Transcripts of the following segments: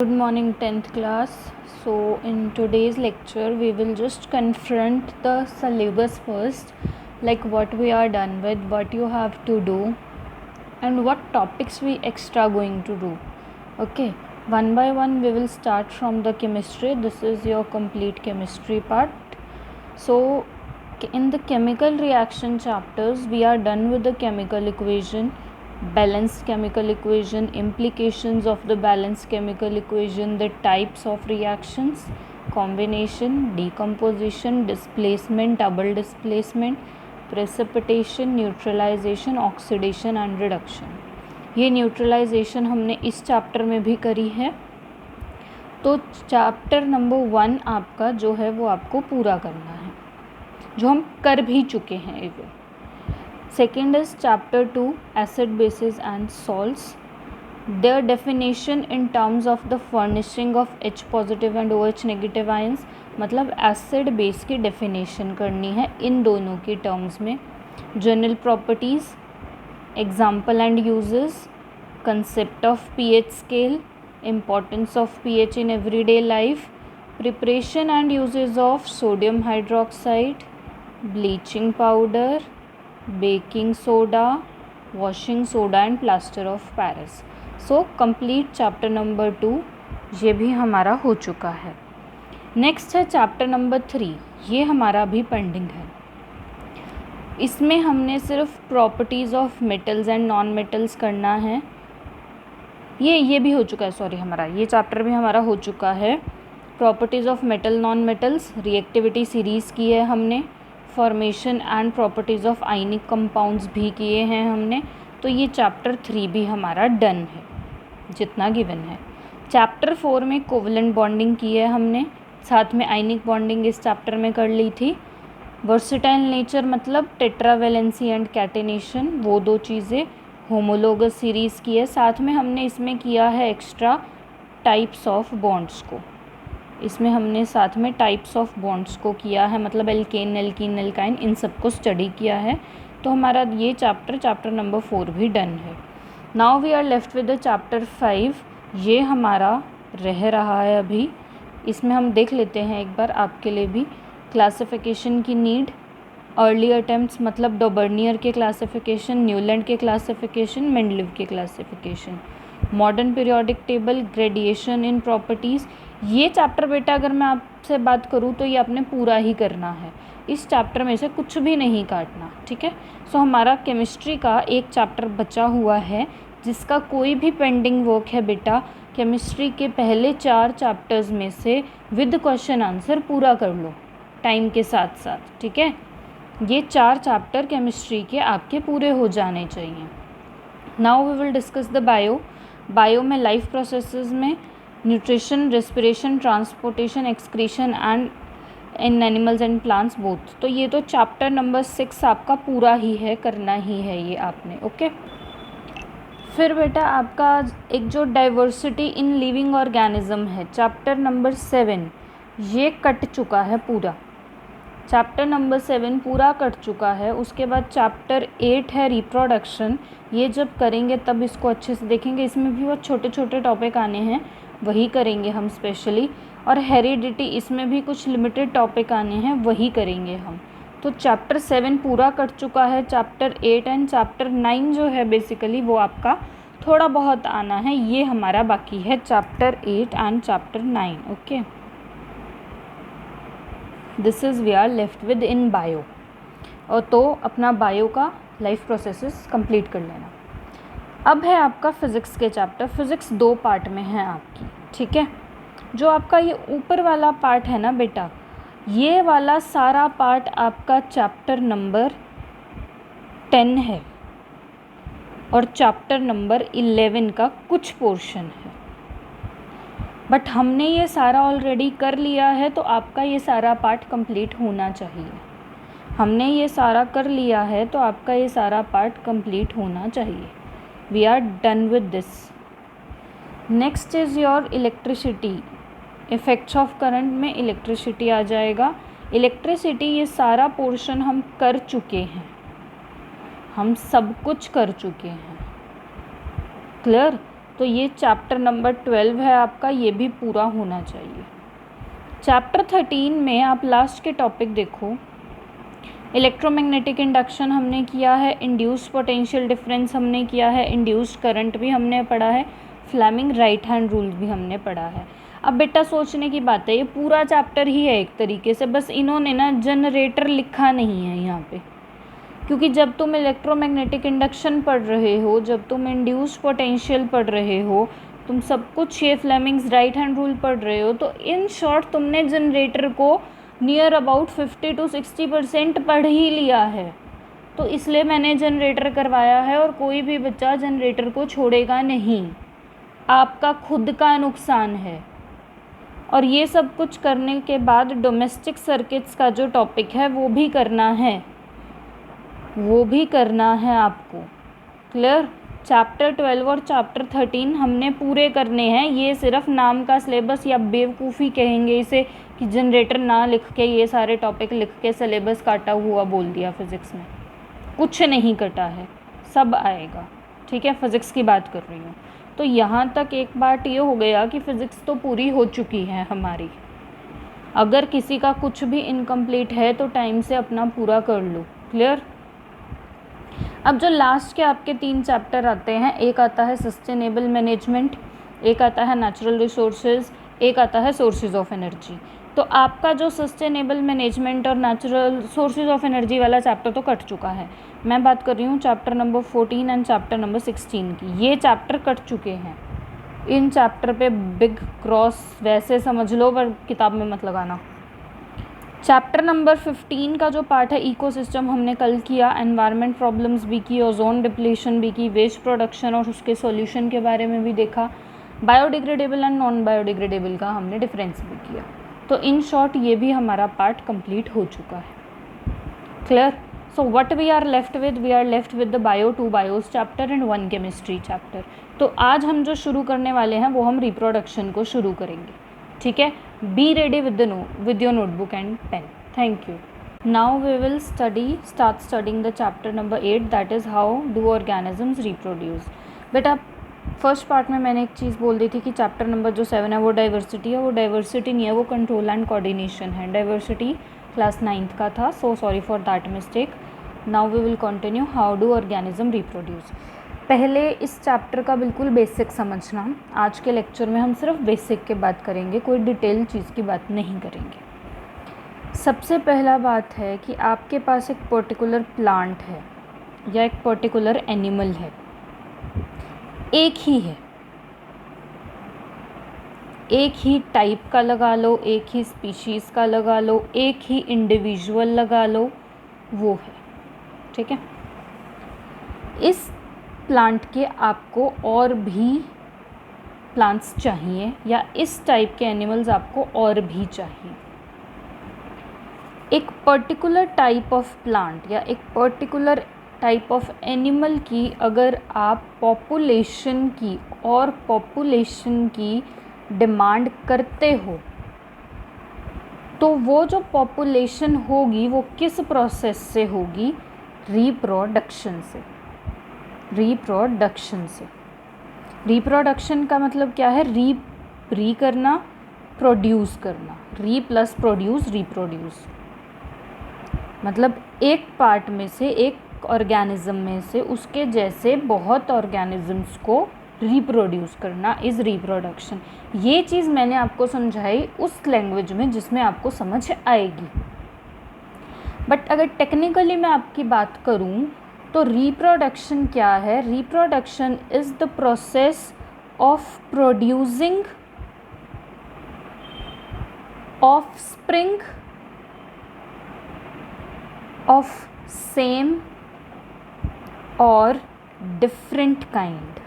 Good morning 10th class. So in today's lecture we will just confront the syllabus first, like what we are done with, what you have to do and what topics we extra going to do. Okay, one by one we will start from the chemistry. This is your complete chemistry part. So in the chemical reaction chapters we are done with the chemical equation, balanced chemical equation, implications of the balanced chemical equation, the types of reactions, combination, decomposition, displacement, double displacement, precipitation, neutralization, oxidation and reduction. ये neutralisation हमने इस chapter में भी करी है, तो chapter number 1 आपका जो है वो आपको पूरा करना है, जो हम कर भी चुके हैं even. Second is chapter 2, acid bases and salts. Their definition in terms of the furnishing of H positive and OH negative ions. मतलब acid base की definition करनी है इन दोनों की terms में. General properties, example and uses, concept of pH scale, importance of pH in everyday life, preparation and uses of sodium hydroxide, bleaching powder, baking soda, washing soda and plaster of Paris. So complete chapter number 2 ये भी हमारा हो चुका है. Next है chapter number 3, ये हमारा भी पेंडिंग है. इसमें हमने सिर्फ properties of metals and non metals करना है. ये भी हो चुका है, सॉरी, हमारा ये चैप्टर भी हमारा हो चुका है. Properties of metal non metals, reactivity series की है हमने, formation and properties of ionic compounds भी किए हैं हमने. तो ये चैप्टर 3 भी हमारा डन है जितना गिवन है. चैप्टर 4 में कोवलेंट बॉन्डिंग की है हमने, साथ में आयनिक बॉन्डिंग इस चैप्टर में कर ली थी. वर्सेटाइल नेचर मतलब टेट्रावेलेंसी एंड कैटेनेशन, वो दो चीज़ें. होमोलोगस सीरीज़ की है, साथ में हमने इसमें किया है एक्स्ट्रा टाइप्स ऑफ बॉन्ड्स को. इसमें हमने साथ में टाइप्स ऑफ बॉन्ड्स को किया है, मतलब एल्केन, एल्कीन, एल्काइन, इन सब को स्टडी किया है. तो हमारा ये चैप्टर नंबर 4 भी डन है. Now we are left with the chapter 5. ये हमारा रह रहा है अभी. इसमें हम देख लेते हैं एक बार आपके लिए भी. क्लासिफिकेशन की नीड, अर्ली अटेम्प्ट्स मतलब डॉबर्नियर के क्लासिफिकेशन, न्यूलैंड के क्लासिफिकेशन, मेंडलीव के classification, modern periodic table, gradation इन प्रॉपर्टीज़. ये चैप्टर बेटा अगर मैं आपसे बात करूँ तो ये आपने पूरा ही करना है. इस चैप्टर में से कुछ भी नहीं काटना, ठीक है. सो हमारा केमिस्ट्री का एक चैप्टर बचा हुआ है जिसका कोई भी पेंडिंग वर्क है बेटा, केमिस्ट्री के पहले 4 चैप्टर्स में से विद क्वेश्चन आंसर पूरा कर लो टाइम के साथ साथ, ठीक है. ये 4 चैप्टर केमिस्ट्री के आपके पूरे हो जाने चाहिए. Now we will discuss the bio में लाइफ प्रोसेसेस में nutrition, respiration, transportation, excretion and in animals and plants both. तो ये तो चैप्टर नंबर 6 आपका पूरा ही है, करना ही है ये आपने. ओके. फिर बेटा आपका एक जो डाइवर्सिटी इन लिविंग ऑर्गेनिज्म है, चैप्टर नंबर 7 ये कट चुका है पूरा. चैप्टर नंबर 7 पूरा कट चुका है. उसके बाद चैप्टर 8 है रिप्रोडक्शन. ये जब करेंगे तब इसको अच्छे से देखेंगे. इसमें भी बहुत छोटे छोटे टॉपिक आने हैं, वही करेंगे हम स्पेशली. और हेरिडिटी, इसमें भी कुछ लिमिटेड टॉपिक आने हैं, वही करेंगे हम. तो चैप्टर 7 पूरा कट चुका है. चैप्टर 8 एंड चैप्टर 9 जो है बेसिकली वो आपका थोड़ा बहुत आना है. ये हमारा बाकी है chapter 8 and chapter 9. Okay, this is we are left with in bio. और तो अपना बायो का लाइफ प्रोसेसेस कंप्लीट कर लेना. अब है आपका फिज़िक्स के चैप्टर. फिज़िक्स 2 पार्ट में है आपकी, ठीक है. जो आपका ये ऊपर वाला पार्ट है ना बेटा, ये वाला सारा पार्ट आपका चैप्टर नंबर 10 है और चैप्टर नंबर 11 का कुछ पोर्शन है. बट हमने ये सारा ऑलरेडी कर लिया है, तो आपका ये सारा पार्ट कंप्लीट होना चाहिए. हमने ये सारा कर लिया है तो आपका ये सारा पार्ट कंप्लीट होना चाहिए. We are done with this. Next is your electricity. Effects of current में इलेक्ट्रिसिटी आ जाएगा. इलेक्ट्रिसिटी ये सारा पोर्शन हम कर चुके हैं, हम सब कुछ कर चुके हैं. क्लियर. तो ये चैप्टर नंबर 12 है आपका, ये भी पूरा होना चाहिए। चैप्टर 13 में आप लास्ट के टॉपिक देखो, इलेक्ट्रोमैग्नेटिक इंडक्शन हमने किया है, इंड्यूस्ड पोटेंशियल डिफरेंस हमने किया है, इंड्यूस्ड करंट भी हमने पढ़ा है, फ्लेमिंग राइट हैंड रूल भी हमने पढ़ा है। अब बेटा सोचने की बात है, ये पूरा चैप्टर ही है एक तरीके से, बस इन्होंने ना जनरेटर लिखा नहीं है यहाँ पे, क्योंकि जब तुम इलेक्ट्रोमैग्नेटिक इंडक्शन पढ़ रहे हो, जब तुम इंड्यूस्ड पोटेंशियल पढ़ रहे हो, तुम सब कुछ ये फ्लेमिंग्स राइट हैंड रूल पढ़ रहे हो, तो इन शॉर्ट तुमने जनरेटर को नियर अबाउट 50 to 60% पढ़ ही लिया है। तो इसलिए मैंने जनरेटर करवाया है, और कोई भी बच्चा जनरेटर को छोड़ेगा नहीं, आपका खुद का नुकसान है। और ये सब कुछ करने के बाद डोमेस्टिक सर्किट्स का जो टॉपिक है वो भी करना है, वो भी करना है आपको। क्लियर? चैप्टर 12 और चैप्टर 13 हमने पूरे करने हैं। ये सिर्फ नाम का सिलेबस, या बेवकूफ़ी कहेंगे इसे कि जनरेटर ना लिख के ये सारे टॉपिक लिख के सिलेबस काटा हुआ बोल दिया फिज़िक्स में। कुछ नहीं कटा है, सब आएगा। ठीक है, फ़िज़िक्स की बात कर रही हूँ। तो यहाँ तक एक बात ये हो गया कि फ़िज़िक्स तो पूरी हो चुकी है हमारी। अगर किसी का कुछ भी इनकम्प्लीट है तो टाइम से अपना पूरा कर लो। क्लियर? अब जो लास्ट के आपके 3 चैप्टर आते हैं, एक आता है सस्टेनेबल मैनेजमेंट, एक आता है नेचुरल रिसोर्सेज, एक आता है सोर्सेज ऑफ एनर्जी। तो आपका जो सस्टेनेबल मैनेजमेंट और नेचुरल सोर्सेज ऑफ एनर्जी वाला चैप्टर तो कट चुका है। मैं बात कर रही हूँ chapter number 14 and chapter number 16 की। ये चैप्टर कट चुके हैं। इन चैप्टर पे बिग क्रॉस वैसे समझ लो, पर किताब में मत लगाना। चैप्टर नंबर 15 का जो पार्ट है इकोसिस्टम हमने कल किया, एनवायरनमेंट प्रॉब्लम्स भी की, ओजोन डिप्लीशन भी की, वेस्ट प्रोडक्शन और उसके सॉल्यूशन के बारे में भी देखा, बायोडिग्रेडेबल एंड नॉन बायोडिग्रेडेबल का हमने डिफरेंस भी किया। तो इन शॉर्ट ये भी हमारा पार्ट कंप्लीट हो चुका है। Clear? So what we are left with the bio 2 bios chapter and 1 chemistry chapter. तो आज हम जो शुरू करने वाले हैं वो हम रिप्रोडक्शन को शुरू करेंगे। ठीक है, be ready with your notebook and pen. Thank you. Now we will start studying the chapter number 8, that is how do organisms reproduce. बेटा फर्स्ट पार्ट में मैंने एक चीज़ बोल दी थी कि चैप्टर नंबर जो 7 है वो डाइवर्सिटी है। वो डाइवर्सिटी नहीं है, वो कंट्रोल एंड कोऑर्डिनेशन है। डाइवर्सिटी क्लास 9th का था, so sorry for that mistake. Now we will continue how do organism reproduce. पहले इस चैप्टर का बिल्कुल बेसिक समझना। आज के लेक्चर में हम सिर्फ बेसिक की बात करेंगे, कोई डिटेल चीज़ की बात नहीं करेंगे। सबसे पहला बात है कि आपके पास एक पर्टिकुलर प्लांट है या एक पर्टिकुलर एनिमल है, एक ही है, एक ही टाइप का लगा लो, एक ही स्पीशीज़ का लगा लो, एक ही इंडिविजुअल लगा लो, वो है। ठीक है, इस प्लांट के आपको और भी प्लांट्स चाहिए या इस टाइप के एनिमल्स आपको और भी चाहिए। एक पर्टिकुलर टाइप ऑफ प्लांट या एक पर्टिकुलर टाइप ऑफ एनिमल की अगर आप पॉपुलेशन की डिमांड करते हो, तो वो जो पॉपुलेशन होगी वो किस प्रोसेस से होगी? रिप्रोडक्शन से। रिप्रोडक्शन का मतलब क्या है? री करना, प्रोड्यूस करना। री प्लस प्रोड्यूस, रिप्रोड्यूस। मतलब एक पार्ट में से, एक ऑर्गेनिज्म में से उसके जैसे बहुत ऑर्गेनिजम्स को रिप्रोड्यूस करना इज़ रिप्रोडक्शन। ये चीज़ मैंने आपको समझाई उस लैंग्वेज में जिसमें आपको समझ आएगी। बट अगर टेक्निकली मैं आपकी बात करूं तो रिप्रोडक्शन क्या है? Reproduction is the process of producing offspring of same or different kind,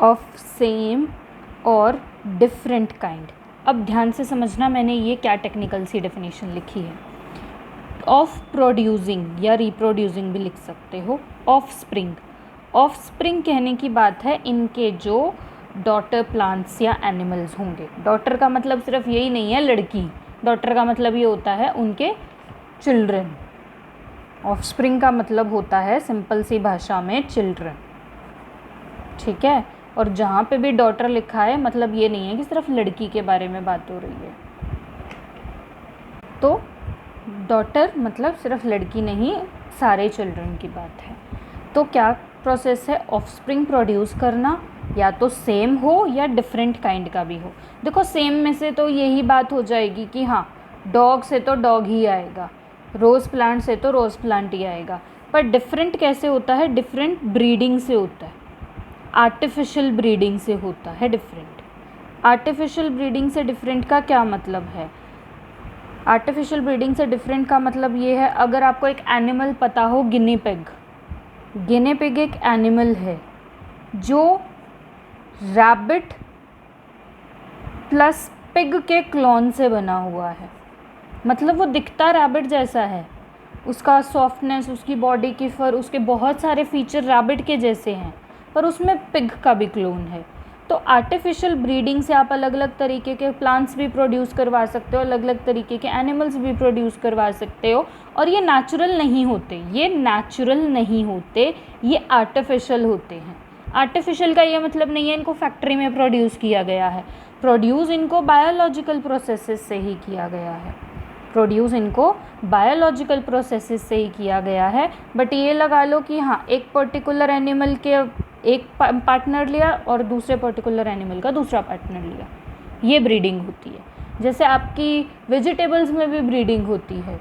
of same और different kind। अब ध्यान से समझना मैंने ये क्या टेक्निकल सी डेफिनेशन लिखी है। ऑफ प्रोड्यूसिंग या रिप्रोड्यूसिंग भी लिख सकते हो। ऑफस्प्रिंग, ऑफस्प्रिंग कहने की बात है इनके जो डॉटर प्लांट्स या एनिमल्स होंगे। डॉटर का मतलब सिर्फ यही नहीं है लड़की, डॉटर का मतलब ये होता है उनके चिल्ड्रन। ऑफस्प्रिंग का मतलब होता है सिंपल सी भाषा में चिल्ड्रन। ठीक है, और जहाँ पे भी डॉटर लिखा है मतलब ये नहीं है कि सिर्फ लड़की के बारे में बात हो रही है। तो डॉटर मतलब सिर्फ लड़की नहीं, सारे चिल्ड्रन की बात है। तो क्या प्रोसेस है, ऑफस्प्रिंग प्रोड्यूस करना, या तो सेम हो या डिफरेंट काइंड का भी हो। देखो सेम में से तो यही बात हो जाएगी कि हाँ डॉग से तो डॉग ही आएगा, रोज़ प्लांट से तो रोज़ प्लांट ही आएगा। पर डिफरेंट कैसे होता है, डिफरेंट ब्रीडिंग से होता है, आर्टिफिशियल ब्रीडिंग से होता है डिफरेंट। आर्टिफिशियल ब्रीडिंग से डिफरेंट का क्या मतलब है, आर्टिफिशियल ब्रीडिंग से डिफरेंट का मतलब ये है, अगर आपको एक एनिमल पता हो, गिनी पिग, गिनी पिग एक एनिमल है जो रैबिट प्लस पिग के क्लोन से बना हुआ है। मतलब वो दिखता रैबिट जैसा है, उसका सॉफ्टनेस, उसकी बॉडी की फर, उसके बहुत सारे फीचर रैबिट के जैसे हैं, पर उसमें पिग का भी क्लोन है। तो आर्टिफिशियल ब्रीडिंग से आप अलग अलग तरीके के प्लांट्स भी प्रोड्यूस करवा सकते हो, अलग अलग तरीके के एनिमल्स भी प्रोड्यूस करवा सकते हो, और ये नेचुरल नहीं होते, ये नेचुरल नहीं होते, ये आर्टिफिशियल होते हैं। आर्टिफिशियल का ये मतलब नहीं है इनको फैक्ट्री में प्रोड्यूस किया गया है, प्रोड्यूस इनको बायोलॉजिकल प्रोसेसेस से ही किया गया है, प्रोड्यूस इनको बायोलॉजिकल प्रोसेसेस से ही किया गया है। बट ये लगा लो कि हाँ एक पर्टिकुलर एनिमल के एक पार्टनर लिया और दूसरे पर्टिकुलर एनिमल का दूसरा पार्टनर लिया, ये ब्रीडिंग होती है। जैसे आपकी वेजिटेबल्स में भी ब्रीडिंग होती है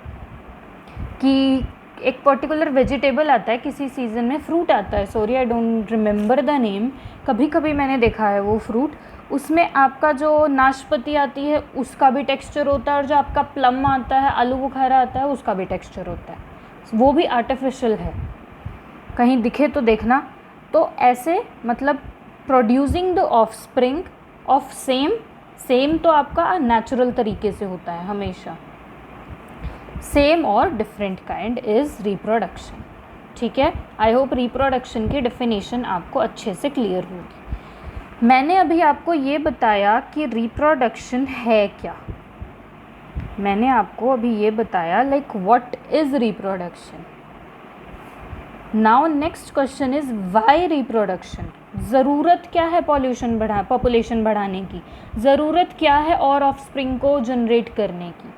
कि एक पर्टिकुलर वेजिटेबल आता है किसी सीज़न में, फ्रूट आता है, sorry I don't remember the name, कभी कभी मैंने देखा है वो फ्रूट, उसमें आपका जो नाशपाती आती है उसका भी टेक्सचर होता है, और जो आपका प्लम आता है, आलू बुखारा आता है, उसका भी टेक्सचर होता है, वो भी आर्टिफिशियल है, कहीं दिखे तो देखना। तो ऐसे मतलब producing the offspring of same, same तो आपका नेचुरल तरीके से होता है हमेशा, सेम और डिफरेंट काइंड इज़ रिप्रोडक्शन। ठीक है, आई होप रिप्रोडक्शन की डेफिनेशन आपको अच्छे से क्लियर होगी। मैंने अभी आपको ये बताया कि रिप्रोडक्शन है क्या, मैंने आपको अभी ये बताया like what is reproduction. Now next question is why reproduction, ज़रूरत क्या है पॉपुलेशन बढ़ाने की, ज़रूरत क्या है और ऑफस्प्रिंग को जनरेट करने की।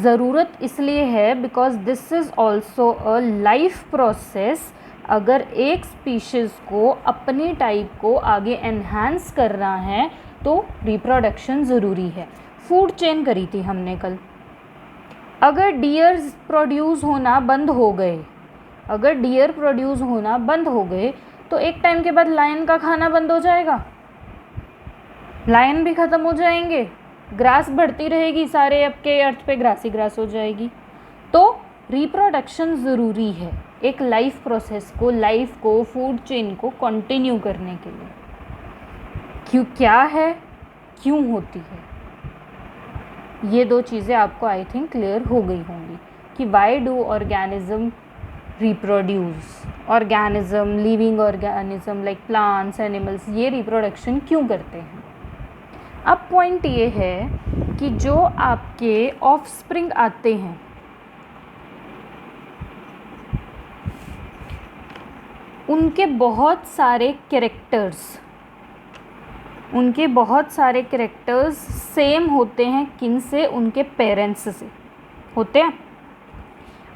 ज़रूरत इसलिए है because this is also a life process. अगर एक स्पीशीज़ को अपनी टाइप को आगे एनहांस करना है तो रिप्रोडक्शन ज़रूरी है। फूड चेन करी थी हमने कल, अगर डियर्स प्रोड्यूस होना बंद हो गए, अगर डियर प्रोड्यूस होना बंद हो गए तो एक टाइम के बाद लायन का खाना बंद हो जाएगा, लायन भी ख़त्म हो जाएंगे, ग्रास बढ़ती रहेगी, सारे आपके अर्थ पे ग्रास ही ग्रास हो जाएगी। तो रिप्रोडक्शन ज़रूरी है एक लाइफ प्रोसेस को, लाइफ को, फूड चेन को कंटिन्यू करने के लिए। क्यों, क्या है, क्यों होती है, ये दो चीज़ें आपको आई थिंक क्लियर हो गई होंगी कि why do organism reproduce, organism, living organism like plants, animals, ये रिप्रोडक्शन क्यों करते हैं। अब पॉइंट ये है कि जो आपके ऑफस्प्रिंग आते हैं उनके बहुत सारे कैरेक्टर्स सेम होते हैं, किन से, उनके पेरेंट्स से होते हैं।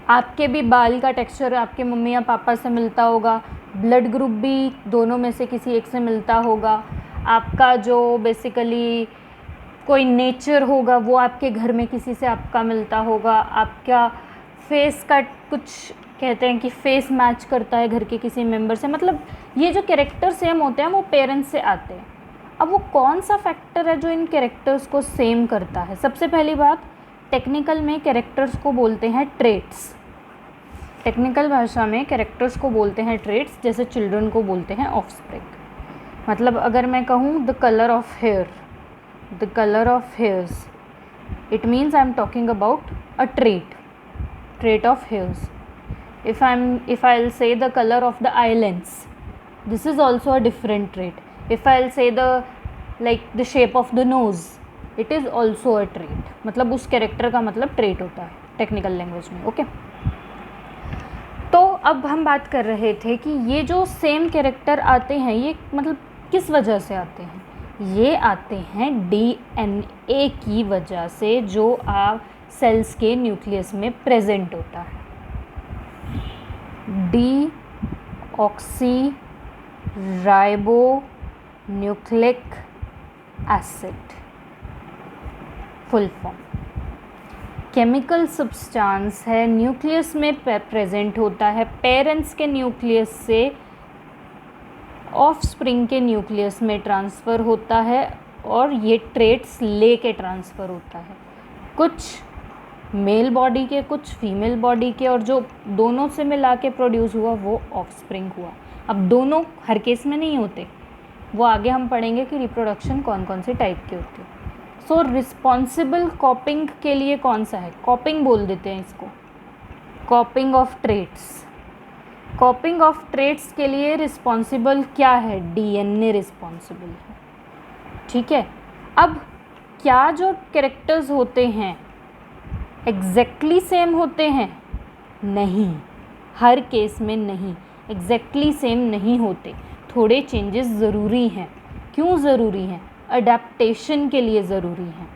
आपके भी बाल का टेक्सचर आपके मम्मी या पापा से मिलता होगा, ब्लड ग्रुप भी दोनों में से किसी एक से मिलता होगा, आपका जो बेसिकली कोई नेचर होगा वो आपके घर में किसी से आपका मिलता होगा, आपका फेस का कुछ कहते हैं कि फेस मैच करता है घर के किसी मेंबर से, मतलब ये जो कैरेक्टर सेम होते हैं वो पेरेंट्स से आते हैं। अब वो कौन सा फैक्टर है जो इन कैरेक्टर्स को सेम करता है। सबसे पहली बात, टेक्निकल में कैरेक्टर्स को बोलते हैं ट्रेट्स, टेक्निकल भाषा में कैरेक्टर्स को बोलते हैं ट्रेट्स, जैसे चिल्ड्रन को बोलते हैं ऑफस्प्रिंग। मतलब अगर मैं कहूँ the colour of hair, the colour of hairs, it means I am talking about a trait of hairs. If I'll say the color of the eye lens, this is also a different trait. If I'll say the shape of the nose, it is also a trait. मतलब उस character का मतलब trait होता है technical language में। Okay, तो अब हम बात कर रहे थे कि ये जो सेम कैरेक्टर आते हैं ये मतलब किस वजह से आते हैं? ये आते हैं डीएनए की वजह से, जो आप सेल्स के न्यूक्लियस में प्रेजेंट होता है। Deoxy ribo nucleic acid full form. Chemical substance है, न्यूक्लियस में प्रेजेंट होता है, पेरेंट्स के न्यूक्लियस से ऑफस्प्रिंग के न्यूक्लियस में ट्रांसफ़र होता है और ये ट्रेट्स लेके ट्रांसफ़र होता है, कुछ मेल बॉडी के, कुछ फीमेल बॉडी के, और जो दोनों से मिला के प्रोड्यूस हुआ वो ऑफस्प्रिंग हुआ। अब दोनों हर केस में नहीं होते, वो आगे हम पढ़ेंगे कि रिप्रोडक्शन कौन कौन से टाइप की होती है। सो रिस्पॉन्सिबल कॉपिंग के लिए कौन सा है? कॉपिंग बोल देते हैं इसको, कॉपिंग ऑफ ट्रेट्स। कॉपिंग ऑफ ट्रेट्स के लिए रिस्पॉन्सिबल क्या है? डीएनए रिस्पॉन्सिबल है, ठीक है। अब क्या जो कैरेक्टर्स होते हैं एग्जैक्टली सेम होते हैं? नहीं, हर केस में नहीं, एग्जैक्टली सेम नहीं होते, थोड़े चेंजेस ज़रूरी हैं। क्यों ज़रूरी हैं? अडेप्टेशन के लिए ज़रूरी हैं।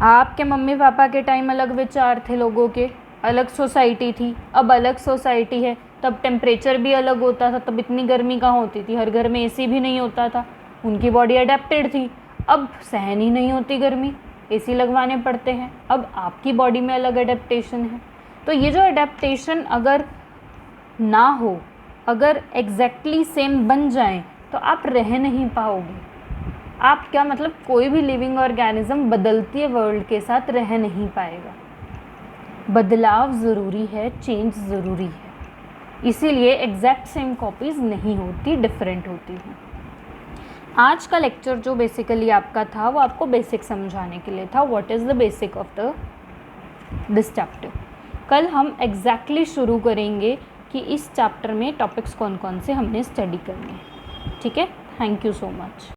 आपके मम्मी पापा के टाइम अलग विचार थे लोगों के, अलग सोसाइटी थी, अब अलग सोसाइटी है, तब टेम्परेचर भी अलग होता था, तब इतनी गर्मी कहाँ होती थी, हर घर में एसी भी नहीं होता था, उनकी बॉडी अडेप्टेड थी। अब सहन ही नहीं होती गर्मी, एसी लगवाने पड़ते हैं, अब आपकी बॉडी में अलग अडेप्टेशन है। तो ये जो अडेप्टेशन अगर ना हो, अगर एग्जैक्टली सेम बन जाएं, तो आप रह नहीं पाओगे। आप क्या मतलब कोई भी लिविंग ऑर्गेनिज्म बदलती है वर्ल्ड के साथ रह नहीं पाएगा। बदलाव ज़रूरी है, चेंज ज़रूरी है, इसीलिए एग्जैक्ट सेम कॉपीज़ नहीं होती, डिफरेंट होती हैं। आज का लेक्चर जो बेसिकली आपका था वो आपको बेसिक समझाने के लिए था, what is the basic of this chapter. कल हम एग्जैक्टली शुरू करेंगे कि इस चैप्टर में टॉपिक्स कौन कौन से हमने स्टडी करने हैं, ठीक है। Thank you so much.